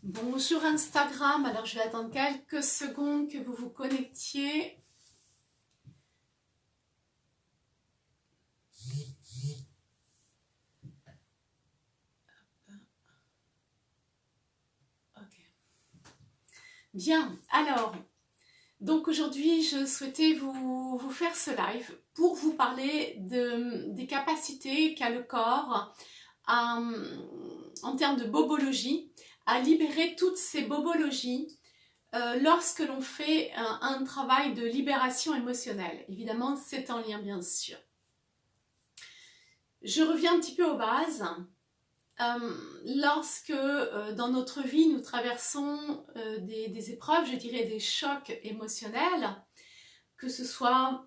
Bonjour Instagram, alors je vais attendre quelques secondes que vous vous connectiez. Ok. Bien, alors, donc aujourd'hui je souhaitais vous faire ce live pour vous parler des capacités qu'a le corps en termes de bobologie, à libérer toutes ces bobologies lorsque l'on fait un travail de libération émotionnelle. Évidemment, c'est en lien bien sûr. Je reviens un petit peu aux bases. Lorsque dans notre vie nous traversons des épreuves, je dirais des chocs émotionnels, que ce soit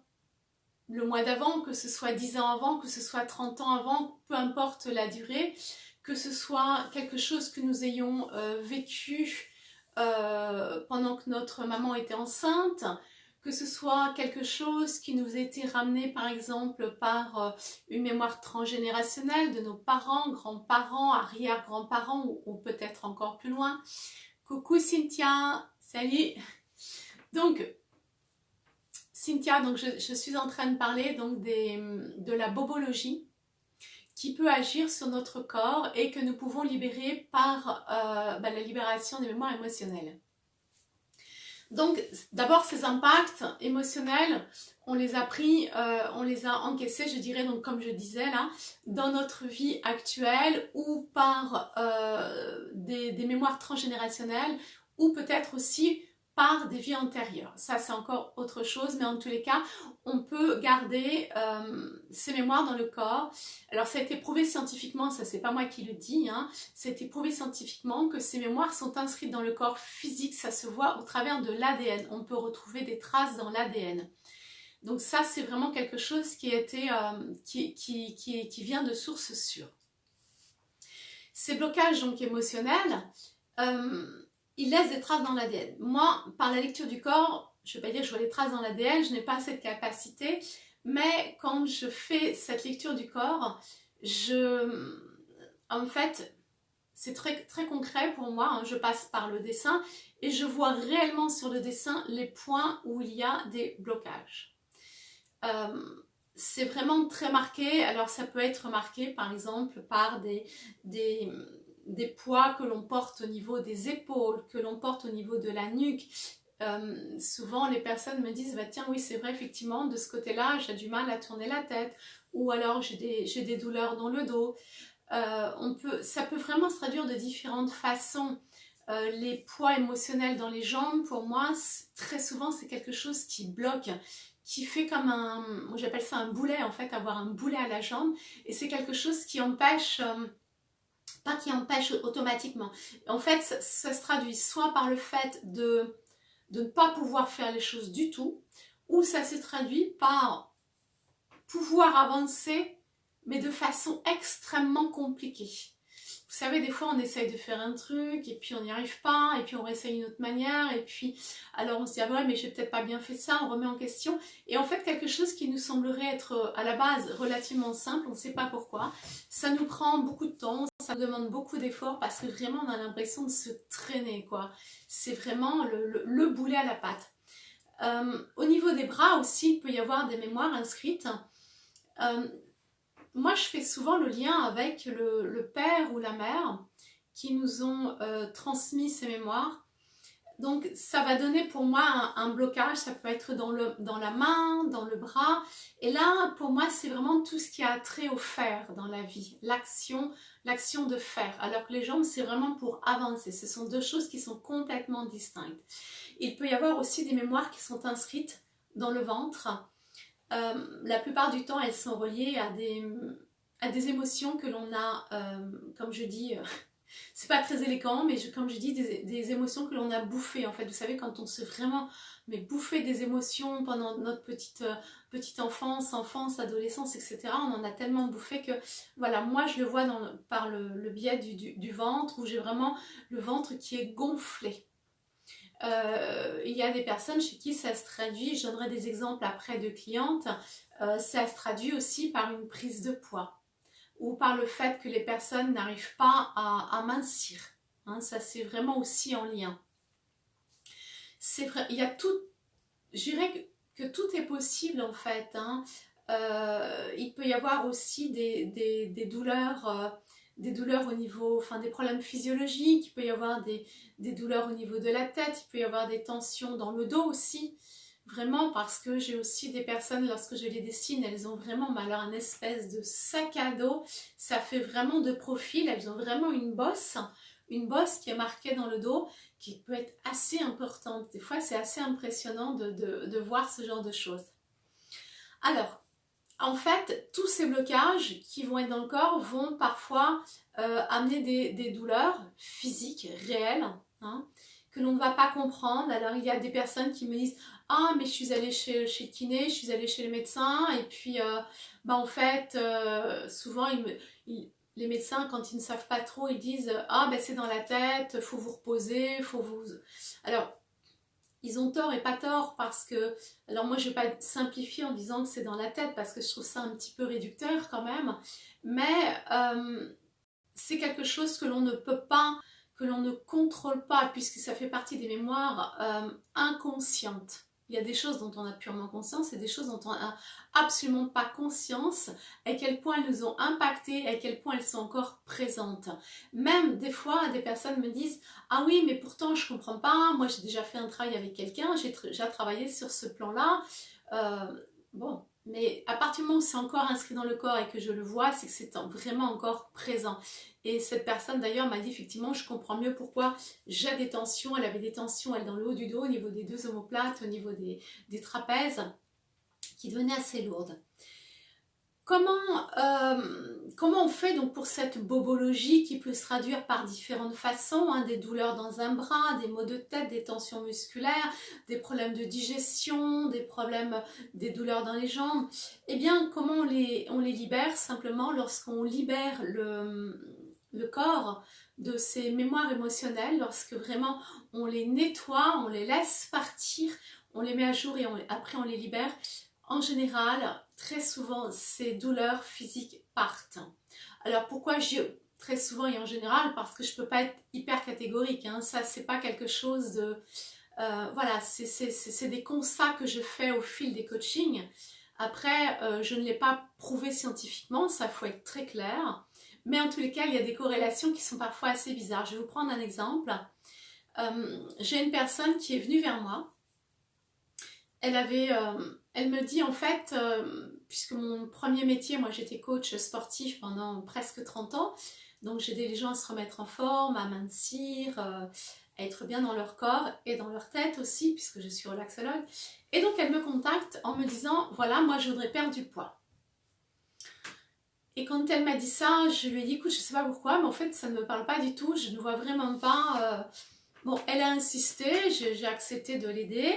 le mois d'avant, que ce soit 10 ans avant, que ce soit 30 ans avant, peu importe la durée, que ce soit quelque chose que nous ayons vécu pendant que notre maman était enceinte, que ce soit quelque chose qui nous a été ramené par exemple par une mémoire transgénérationnelle de nos parents, grands-parents, arrière-grands-parents ou peut-être encore plus loin. Coucou Cynthia, salut. Donc Cynthia, donc je suis en train de parler donc de la bobologie qui peut agir sur notre corps et que nous pouvons libérer par la libération des mémoires émotionnelles. Donc, d'abord, ces impacts émotionnels, on les a pris, on les a encaissés, je dirais, donc comme je disais là, dans notre vie actuelle ou par des mémoires transgénérationnelles ou peut-être aussi par des vies antérieures. Ça, c'est encore autre chose, mais en tous les cas, on peut garder ces mémoires dans le corps. Alors, ça a été prouvé scientifiquement, ça, c'est pas moi qui le dis, hein, ça a été prouvé scientifiquement que ces mémoires sont inscrites dans le corps physique, ça se voit au travers de l'ADN. On peut retrouver des traces dans l'ADN. Donc ça, c'est vraiment quelque chose qui a été, qui vient de sources sûres. Ces blocages donc émotionnels, ils laissent des traces dans l'ADN. Moi, par la lecture du corps, je ne vais pas dire que je vois les traces dans l'ADN, je n'ai pas cette capacité, mais quand je fais cette lecture du corps, en fait, c'est très, très concret pour moi, hein. Je passe par le dessin et je vois réellement sur le dessin les points où il y a des blocages. C'est vraiment très marqué. Alors ça peut être marqué par exemple par des poids que l'on porte au niveau des épaules, que l'on porte au niveau de la nuque. Souvent les personnes me disent bah, tiens oui c'est vrai effectivement de ce côté là j'ai du mal à tourner la tête ou alors j'ai des douleurs dans le dos. Ça peut vraiment se traduire de différentes façons. Les poids émotionnels dans les jambes, pour moi, très souvent, c'est quelque chose qui bloque, qui fait comme moi j'appelle ça un boulet, en fait, avoir un boulet à la jambe. Et c'est quelque chose qui empêche, pas qui empêche automatiquement. En fait, ça se traduit soit par le fait de ne pas pouvoir faire les choses du tout, ou ça se traduit par pouvoir avancer mais de façon extrêmement compliquée. Vous savez, des fois on essaye de faire un truc et puis on n'y arrive pas et puis on réessaye une autre manière et puis alors on se dit ah ouais mais j'ai peut-être pas bien fait ça, on remet en question et en fait quelque chose qui nous semblerait être à la base relativement simple, on ne sait pas pourquoi, ça nous prend beaucoup de temps, ça nous demande beaucoup d'efforts parce que vraiment on a l'impression de se traîner quoi, c'est vraiment le boulet à la patte. Au niveau des bras aussi, il peut y avoir des mémoires inscrites. Moi, je fais souvent le lien avec le père ou la mère qui nous ont transmis ces mémoires. Donc, ça va donner pour moi un blocage. Ça peut être dans la main, dans le bras. Et là, pour moi, c'est vraiment tout ce qui a trait au faire dans la vie. L'action de faire. Alors que les jambes, c'est vraiment pour avancer. Ce sont deux choses qui sont complètement distinctes. Il peut y avoir aussi des mémoires qui sont inscrites dans le ventre. La plupart du temps, elles sont reliées à des émotions que l'on a, comme je dis, c'est pas très élégant, mais comme je dis, des émotions que l'on a bouffées. En fait, vous savez, quand on se vraiment bouffer des émotions pendant notre petite enfance, adolescence, etc., on en a tellement bouffé que, voilà, moi je le vois par le biais du ventre, où j'ai vraiment le ventre qui est gonflé. Il y a des personnes chez qui ça se traduit, je donnerai des exemples après de clientes, ça se traduit aussi par une prise de poids ou par le fait que les personnes n'arrivent pas à mincir. hein, ça c'est vraiment aussi en lien. C'est vrai, il y a tout, je dirais que tout est possible en fait, hein. Il peut y avoir aussi des douleurs au niveau, enfin des problèmes physiologiques, il peut y avoir des douleurs au niveau de la tête, il peut y avoir des tensions dans le dos aussi, vraiment parce que j'ai aussi des personnes, lorsque je les dessine, elles ont vraiment alors un espèce de sac à dos, ça fait vraiment de profil, elles ont vraiment une bosse qui est marquée dans le dos, qui peut être assez importante. Des fois, c'est assez impressionnant de voir ce genre de choses. Alors, en fait, tous ces blocages qui vont être dans le corps vont parfois amener des douleurs physiques réelles, hein, que l'on ne va pas comprendre. Alors, il y a des personnes qui me disent « Ah, mais je suis allée chez le kiné, je suis allée chez le médecin. » Et puis, en fait, souvent, les médecins, quand ils ne savent pas trop, ils disent « Ah, ben c'est dans la tête, faut vous reposer, faut vous... » Alors, ils ont tort et pas tort parce que, alors moi je vais pas simplifier en disant que c'est dans la tête parce que je trouve ça un petit peu réducteur quand même, mais c'est quelque chose que l'on ne peut pas, que l'on ne contrôle pas puisque ça fait partie des mémoires inconscientes. Il y a des choses dont on a purement conscience et des choses dont on n'a absolument pas conscience, à quel point elles nous ont impacté, à quel point elles sont encore présentes. Même des fois, des personnes me disent « Ah oui, mais pourtant je ne comprends pas, moi j'ai déjà fait un travail avec quelqu'un, j'ai déjà travaillé sur ce plan-là. » Bon, mais à partir du moment où c'est encore inscrit dans le corps et que je le vois, c'est que c'est vraiment encore présent. Et cette personne d'ailleurs m'a dit effectivement, je comprends mieux pourquoi j'ai des tensions. Elle avait des tensions, elle, dans le haut du dos, au niveau des deux omoplates, au niveau des trapèzes, qui devenaient assez lourdes. Comment on fait donc pour cette bobologie qui peut se traduire par différentes façons, hein, des douleurs dans un bras, des maux de tête, des tensions musculaires, des problèmes de digestion, des douleurs dans les jambes. Eh bien, comment on les libère? Simplement lorsqu'on libère le corps de ces mémoires émotionnelles, lorsque vraiment on les nettoie, on les laisse partir, on les met à jour et après on les libère. En général, très souvent, ces douleurs physiques partent. Alors pourquoi je dis très souvent et en général? Parce que je ne peux pas être hyper catégorique, hein. Ça, c'est pas quelque chose de... voilà, c'est des constats que je fais au fil des coachings. Après, je ne l'ai pas prouvé scientifiquement, ça faut être très clair. Mais en tous les cas, il y a des corrélations qui sont parfois assez bizarres. Je vais vous prendre un exemple. J'ai une personne qui est venue vers moi. Elle me dit en fait, puisque mon premier métier, moi j'étais coach sportif pendant presque 30 ans, donc j'aidais les gens à se remettre en forme, à mincir, à être bien dans leur corps et dans leur tête aussi, puisque je suis relaxologue. Et donc elle me contacte en me disant, voilà, moi je voudrais perdre du poids. Et quand elle m'a dit ça, je lui ai dit, écoute, je ne sais pas pourquoi, mais en fait ça ne me parle pas du tout, je ne vois vraiment pas... Bon, elle a insisté, j'ai accepté de l'aider.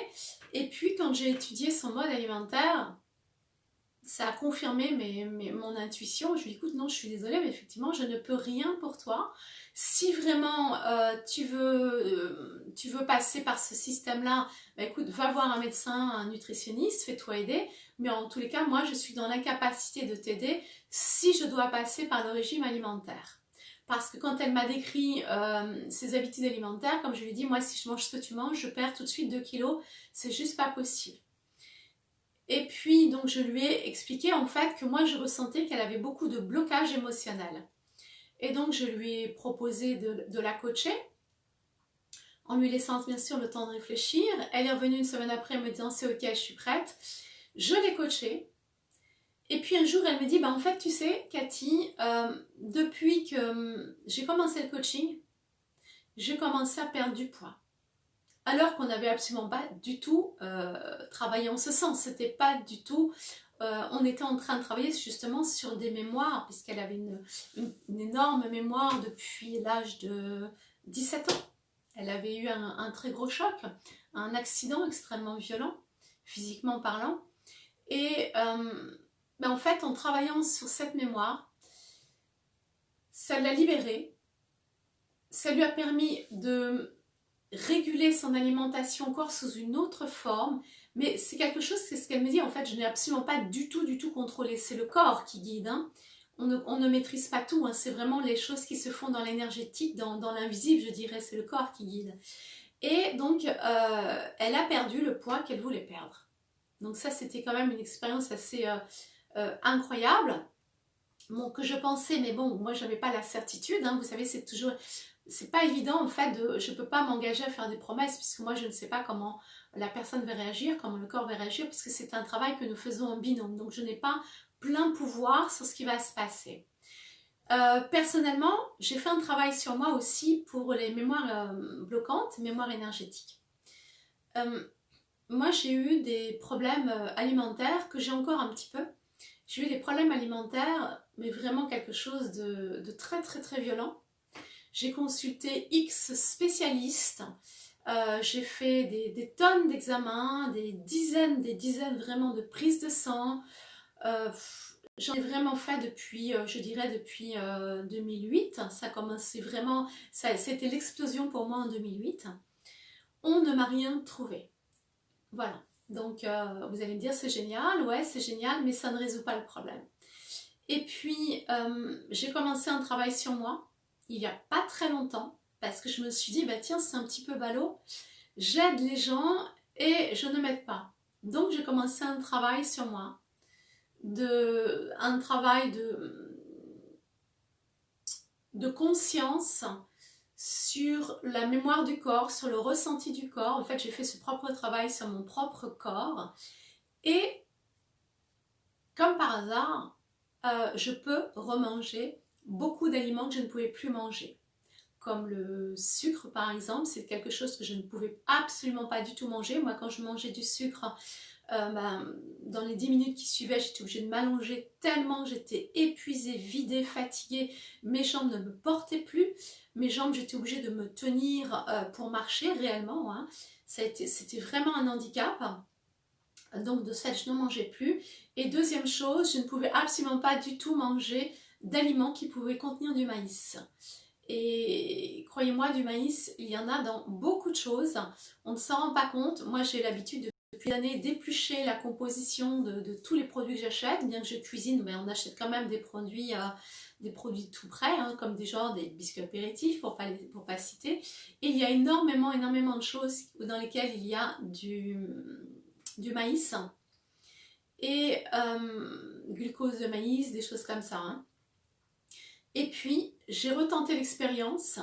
Et puis, quand j'ai étudié son mode alimentaire, ça a confirmé mon intuition. Je lui ai dit, écoute, non, je suis désolée, mais effectivement, je ne peux rien pour toi. Si vraiment tu veux passer par ce système-là, bah, écoute, va voir un médecin, un nutritionniste, fais-toi aider. Mais en tous les cas, moi, je suis dans l'incapacité de t'aider si je dois passer par le régime alimentaire. Parce que quand elle m'a décrit ses habitudes alimentaires, comme je lui ai dit, moi si je mange ce que tu manges, je perds tout de suite 2 kilos, c'est juste pas possible. Et puis donc je lui ai expliqué en fait que moi je ressentais qu'elle avait beaucoup de blocage émotionnel. Et donc je lui ai proposé de la coacher, en lui laissant bien sûr le temps de réfléchir. Elle est revenue une semaine après me disant c'est ok, je suis prête. Je l'ai coachée. Et puis un jour, elle me dit, bah en fait, tu sais, Cathy, depuis que j'ai commencé le coaching, j'ai commencé à perdre du poids. Alors qu'on n'avait absolument pas du tout travaillé en ce sens. C'était pas du tout... on était en train de travailler justement sur des mémoires, puisqu'elle avait une énorme mémoire depuis l'âge de 17 ans. Elle avait eu un très gros choc, un accident extrêmement violent, physiquement parlant. Et... ben en fait, en travaillant sur cette mémoire, ça l'a libérée, ça lui a permis de réguler son alimentation encore sous une autre forme, mais c'est quelque chose, c'est ce qu'elle me dit, en fait, je n'ai absolument pas du tout contrôlé, c'est le corps qui guide, hein. on ne maîtrise pas tout, hein, c'est vraiment les choses qui se font dans l'énergétique, dans l'invisible, je dirais, c'est le corps qui guide. Et donc, elle a perdu le poids qu'elle voulait perdre. Donc ça, c'était quand même une expérience assez incroyable. Bon, que je pensais, mais bon, moi, j'avais pas la certitude. Hein, vous savez, c'est toujours... C'est pas évident, en fait, je peux pas m'engager à faire des promesses, puisque moi, je ne sais pas comment la personne va réagir, comment le corps va réagir, puisque c'est un travail que nous faisons en binôme. Donc, je n'ai pas plein pouvoir sur ce qui va se passer. Personnellement, j'ai fait un travail sur moi aussi pour les mémoires bloquantes, mémoires énergétiques. Moi, j'ai eu des problèmes alimentaires que j'ai encore un petit peu. J'ai eu des problèmes alimentaires, mais vraiment quelque chose de très très très violent. J'ai consulté X spécialistes, j'ai fait des tonnes d'examens, des dizaines vraiment de prises de sang. J'en ai vraiment fait depuis, je dirais depuis 2008. Ça a commencé vraiment, c'était l'explosion pour moi en 2008. On ne m'a rien trouvé. Voilà. Donc vous allez me dire c'est génial, ouais c'est génial, mais ça ne résout pas le problème. Et puis j'ai commencé un travail sur moi il n'y a pas très longtemps parce que je me suis dit bah tiens c'est un petit peu ballot, j'aide les gens et je ne m'aide pas. Donc j'ai commencé un travail sur moi, un travail de conscience sur la mémoire du corps, sur le ressenti du corps. En fait, j'ai fait ce propre travail sur mon propre corps. Et comme par hasard, je peux remanger beaucoup d'aliments que je ne pouvais plus manger. Comme le sucre par exemple, c'est quelque chose que je ne pouvais absolument pas du tout manger. Moi quand je mangeais du sucre, dans les 10 minutes qui suivaient, j'étais obligée de m'allonger tellement j'étais épuisée, vidée, fatiguée. Mes jambes ne me portaient plus. Mes jambes, j'étais obligée de me tenir pour marcher réellement. Hein. C'était vraiment un handicap. Donc de ce fait, je ne mangeais plus. Et deuxième chose, je ne pouvais absolument pas du tout manger d'aliments qui pouvaient contenir du maïs. Et croyez-moi, du maïs, il y en a dans beaucoup de choses. On ne s'en rend pas compte. Moi, j'ai l'habitude depuis des années d'éplucher la composition de tous les produits que j'achète. Bien que je cuisine, mais on achète quand même des produits tout prêts, hein, comme des biscuits apéritifs, pour pas citer. Et il y a énormément de choses dans lesquelles il y a du maïs et glucose de maïs, des choses comme ça. Hein. Et puis, j'ai retenté l'expérience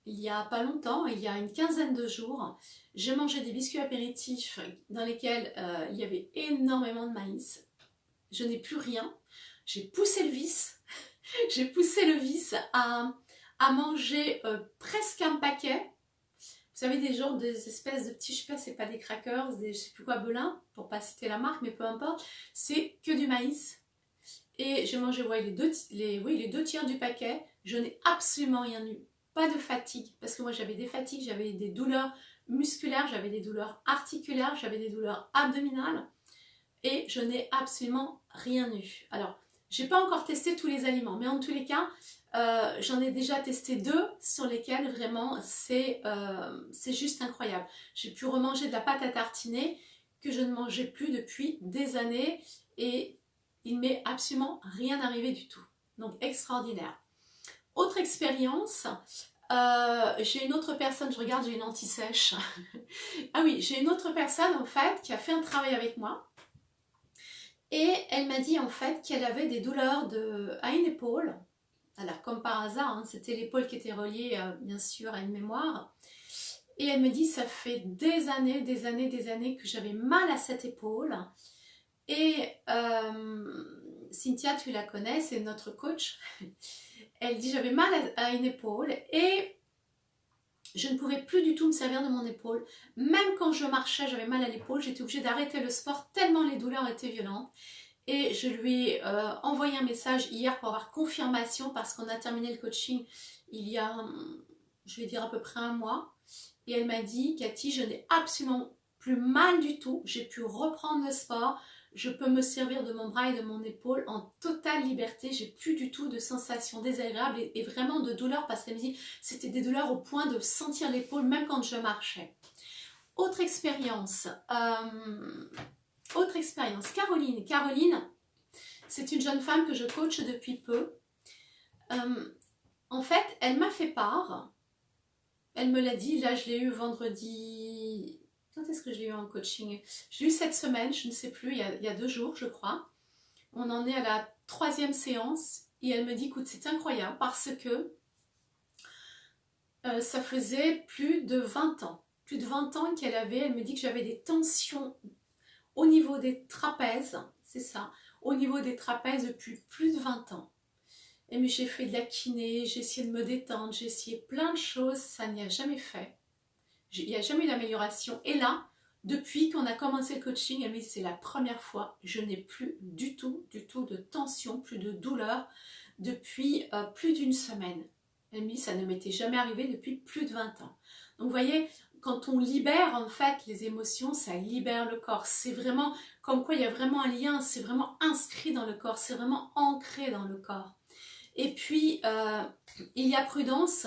il y a pas longtemps, il y a une quinzaine de jours. J'ai mangé des biscuits apéritifs dans lesquels il y avait énormément de maïs. Je n'ai plus rien. J'ai poussé le vice. J'ai poussé le vice à manger presque un paquet. Vous savez, des espèces de petits, je sais pas, c'est pas des crackers, je sais plus quoi, Belin, pour pas citer la marque, mais peu importe. C'est que du maïs. Et j'ai mangé les deux tiers du paquet. Je n'ai absolument rien eu. Pas de fatigue. Parce que moi j'avais des fatigues, j'avais des douleurs musculaires, j'avais des douleurs articulaires, j'avais des douleurs abdominales. Et je n'ai absolument rien eu. Alors, j'ai pas encore testé tous les aliments. Mais en tous les cas, j'en ai déjà testé 2 sur lesquels vraiment c'est juste incroyable. J'ai pu remanger de la pâte à tartiner que je ne mangeais plus depuis des années. Et il m'est absolument rien arrivé du tout. Donc extraordinaire. Autre expérience, j'ai une autre personne, je regarde, j'ai une anti-sèche. Ah oui, j'ai une autre personne en fait qui a fait un travail avec moi. Et elle m'a dit en fait qu'elle avait des douleurs à une épaule. Alors comme par hasard, hein, c'était l'épaule qui était reliée bien sûr à une mémoire. Et elle me dit ça fait des années que j'avais mal à cette épaule. Et Cynthia, tu la connais, c'est notre coach. Elle dit j'avais mal à une épaule et je ne pouvais plus du tout me servir de mon épaule. Même quand je marchais, j'avais mal à l'épaule. J'étais obligée d'arrêter le sport tellement les douleurs étaient violentes. Et je lui ai envoyé un message hier pour avoir confirmation parce qu'on a terminé le coaching il y a, je vais dire à peu près un mois. Et elle m'a dit, Cathy, je n'ai absolument plus mal du tout. J'ai pu reprendre le sport. Je peux me servir de mon bras et de mon épaule en totale liberté. J'ai plus du tout de sensations désagréables et vraiment de douleurs parce qu'elle me dit c'était des douleurs au point de sentir l'épaule même quand je marchais. Autre expérience. Caroline. Caroline, C'est une jeune femme que je coach depuis peu. En fait, elle m'a fait part. Elle me l'a dit, là je l'ai eu vendredi. Quand est-ce que je l'ai eu en coaching? Je l'ai eu cette semaine, je ne sais plus, il y a 2 jours je crois. On en est à la 3e séance et elle me dit, écoute, c'est incroyable parce que ça faisait plus de 20 ans. Plus de 20 ans qu'elle avait, elle me dit que j'avais des tensions au niveau des trapèzes, c'est ça, au niveau des trapèzes depuis plus de 20 ans. Et mais j'ai fait de la kiné, j'ai essayé de me détendre, j'ai essayé plein de choses, ça n'y a jamais fait. Il n'y a jamais eu d'amélioration. Et là, depuis qu'on a commencé le coaching, elle me dit c'est la première fois, je n'ai plus du tout de tension, plus de douleur depuis plus d'une semaine. Elle me dit ça ne m'était jamais arrivé depuis plus de 20 ans. Donc vous voyez, quand on libère en fait les émotions, ça libère le corps. C'est vraiment comme quoi il y a vraiment un lien, c'est vraiment inscrit dans le corps, c'est vraiment ancré dans le corps. Et puis, il y a Prudence.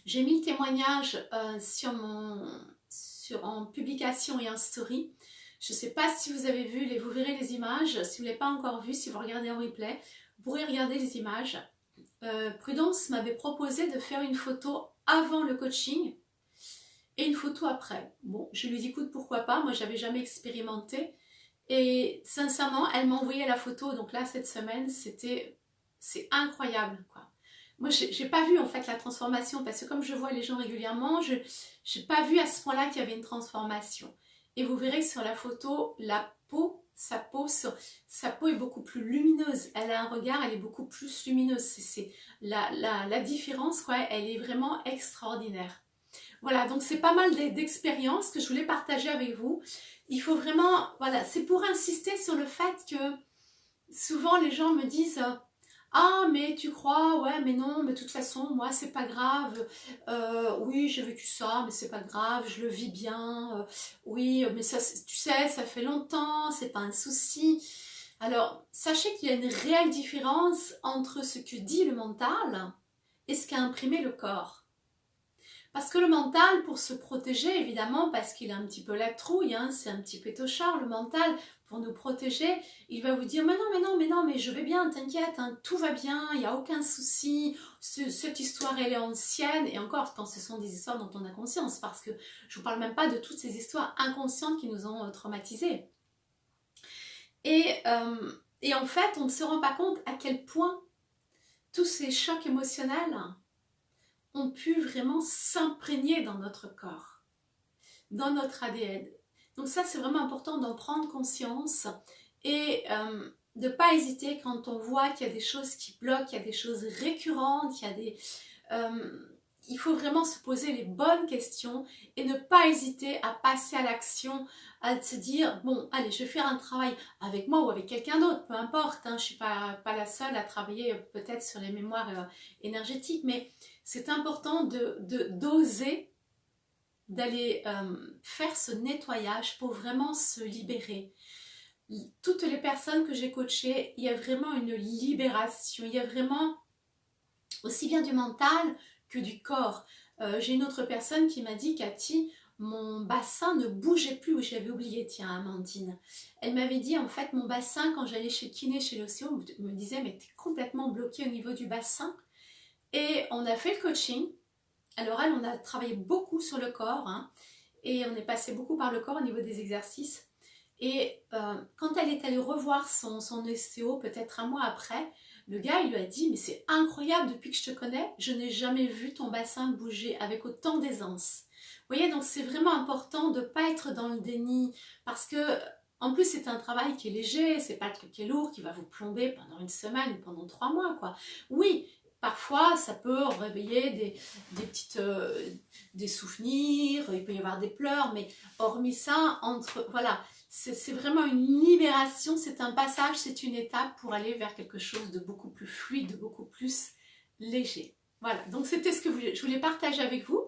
J'ai mis le témoignage en publication et en story. Je ne sais pas si vous avez vu, vous verrez les images. Si vous ne l'avez pas encore vu, si vous regardez en replay, vous pourrez regarder les images. Prudence m'avait proposé de faire une photo avant le coaching et une photo après. Bon, je lui dis écoute, pourquoi pas, moi j'avais jamais expérimenté. Et sincèrement, elle m'a envoyé la photo, donc là cette semaine, c'est incroyable quoi. Moi, j'ai pas vu en fait la transformation parce que comme je vois les gens régulièrement, je n'ai pas vu à ce point-là qu'il y avait une transformation. Et vous verrez que sur la photo, sa peau est beaucoup plus lumineuse. Elle a un regard, elle est beaucoup plus lumineuse. C'est la différence, quoi. Elle est vraiment extraordinaire. Voilà, donc c'est pas mal d'expériences que je voulais partager avec vous. Il faut vraiment, voilà, c'est pour insister sur le fait que souvent les gens me disent ah mais tu crois, ouais mais non, mais de toute façon moi c'est pas grave, oui j'ai vécu ça mais c'est pas grave, je le vis bien, oui mais ça tu sais ça fait longtemps, c'est pas un souci. Alors sachez qu'il y a une réelle différence entre ce que dit le mental et ce qu'a imprimé le corps. Parce que le mental, pour se protéger, évidemment, parce qu'il a un petit peu la trouille, hein, c'est un petit pétochard, le mental, pour nous protéger, il va vous dire mais non, mais non, mais non, mais je vais bien, t'inquiète, hein, tout va bien, il n'y a aucun souci, cette histoire, elle est ancienne, et encore quand ce sont des histoires dont on a conscience, parce que je ne vous parle même pas de toutes ces histoires inconscientes qui nous ont traumatisés. Et en fait, on ne se rend pas compte à quel point tous ces chocs émotionnels ont pu vraiment s'imprégner dans notre corps, dans notre ADN. Donc ça, c'est vraiment important d'en prendre conscience et de ne pas hésiter quand on voit qu'il y a des choses qui bloquent, qu'il y a des choses récurrentes, il faut vraiment se poser les bonnes questions et ne pas hésiter à passer à l'action, à se dire, bon, allez, je vais faire un travail avec moi ou avec quelqu'un d'autre, peu importe, hein, je ne suis pas la seule à travailler peut-être sur les mémoires énergétiques, mais c'est important d'oser d'aller faire ce nettoyage pour vraiment se libérer. Toutes les personnes que j'ai coachées, il y a vraiment une libération, il y a vraiment aussi bien du mental que du corps. J'ai une autre personne qui m'a dit, Cathy, mon bassin ne bougeait plus, où j'avais oublié, tiens, Amandine. Elle m'avait dit, en fait, mon bassin, quand j'allais chez le kiné, chez l'ostéo, me disait, mais t'es complètement bloqué au niveau du bassin. Et on a fait le coaching. Alors elle, on a travaillé beaucoup sur le corps, hein, et on est passé beaucoup par le corps au niveau des exercices. Et quand elle est allée revoir son ostéo, peut-être un mois après, le gars, il lui a dit, mais c'est incroyable, depuis que je te connais, je n'ai jamais vu ton bassin bouger avec autant d'aisance. Vous voyez, donc c'est vraiment important de ne pas être dans le déni, parce que, en plus, c'est un travail qui est léger, c'est pas le truc qui est lourd, qui va vous plomber pendant une semaine ou pendant 3 mois, quoi. Oui, parfois, ça peut réveiller des souvenirs, il peut y avoir des pleurs, mais hormis ça, voilà, c'est vraiment une libération, c'est un passage, c'est une étape pour aller vers quelque chose de beaucoup plus fluide, de beaucoup plus léger. Voilà, donc c'était ce que je voulais partager avec vous.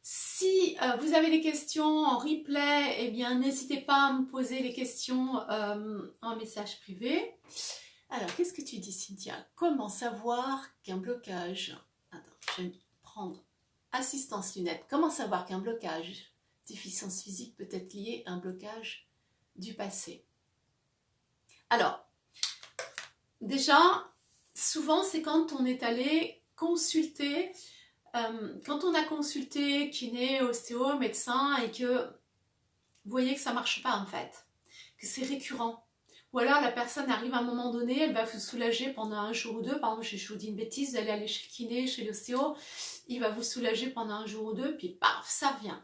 Si vous avez des questions en replay, eh bien n'hésitez pas à me poser les questions en message privé. Alors, qu'est-ce que tu dis, Cynthia? Comment savoir qu'un blocage... Attends, je vais prendre assistance lunettes. Comment savoir qu'un blocage, déficience physique, peut être lié à un blocage du passé? Alors, déjà, souvent c'est quand on est allé consulter, quand on a consulté kiné, ostéo, médecin et que vous voyez que ça marche pas en fait, que c'est récurrent. Ou alors la personne arrive à un moment donné, elle va vous soulager pendant un jour ou deux. Par exemple, je vous dis une bêtise, vous allez aller chez le kiné, chez l'ostéo, il va vous soulager pendant un jour ou deux, puis paf, ça revient.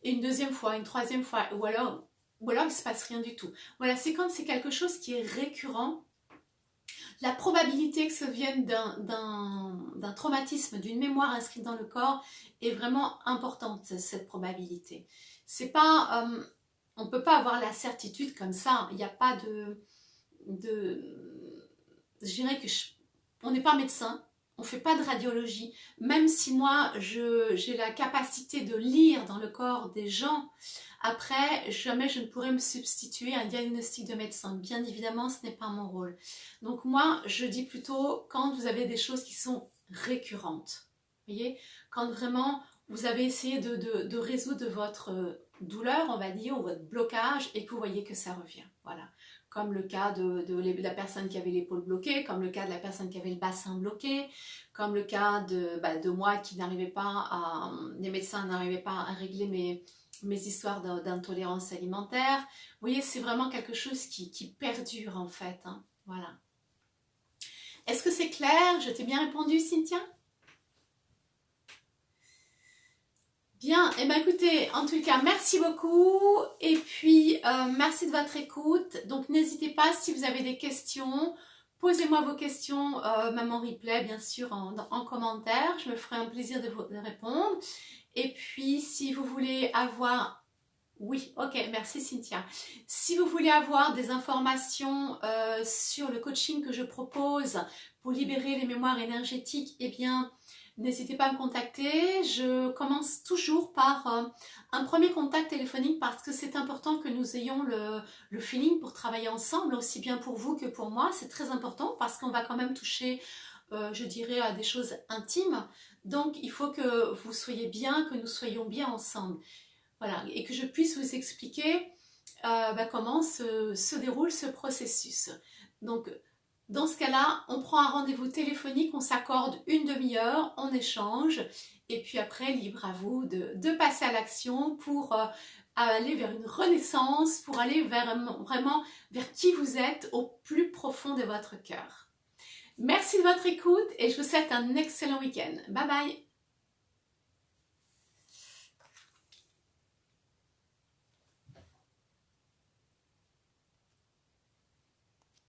Et une deuxième fois, une troisième fois, ou alors il ne se passe rien du tout. Voilà, c'est quand c'est quelque chose qui est récurrent, la probabilité que ça vienne d'un traumatisme, d'une mémoire inscrite dans le corps est vraiment importante, cette probabilité. C'est pas, on ne peut pas avoir la certitude comme ça, il n'y a pas je dirais que on n'est pas médecin, on ne fait pas de radiologie, même si moi j'ai la capacité de lire dans le corps des gens. Après, jamais je ne pourrais me substituer à un diagnostic de médecin. Bien évidemment, ce n'est pas mon rôle. Donc moi, je dis plutôt quand vous avez des choses qui sont récurrentes. Vous voyez, quand vraiment vous avez essayé de résoudre votre douleur, on va dire, ou votre blocage, et que vous voyez que ça revient. Voilà. Comme le cas de la personne qui avait l'épaule bloquée, comme le cas de la personne qui avait le bassin bloqué, comme le cas de moi qui n'arrivais pas à... Les médecins n'arrivaient pas à régler mes histoires d'intolérance alimentaire. Vous voyez, c'est vraiment quelque chose qui perdure en fait. Hein. Voilà. Est-ce que c'est clair? Je t'ai bien répondu, Cynthia? Bien, et bien écoutez, en tout cas, merci beaucoup. Et puis, merci de votre écoute. Donc, n'hésitez pas, si vous avez des questions, posez-moi vos questions, même en replay, bien sûr, en commentaire. Je me ferai un plaisir de vous répondre. Et puis, si vous voulez avoir... Oui, ok, merci Cynthia. Si vous voulez avoir des informations sur le coaching que je propose pour libérer les mémoires énergétiques, eh bien, n'hésitez pas à me contacter. Je commence toujours par un premier contact téléphonique parce que c'est important que nous ayons le feeling pour travailler ensemble, aussi bien pour vous que pour moi. C'est très important parce qu'on va quand même toucher, je dirais, à des choses intimes. Donc, il faut que vous soyez bien, que nous soyons bien ensemble. Voilà, et que je puisse vous expliquer comment se déroule ce processus. Donc, dans ce cas-là, on prend un rendez-vous téléphonique, on s'accorde une demi-heure, on échange, et puis après, libre à vous de passer à l'action pour aller vers une renaissance, pour aller vraiment vers qui vous êtes au plus profond de votre cœur. Merci de votre écoute et je vous souhaite un excellent week-end. Bye bye!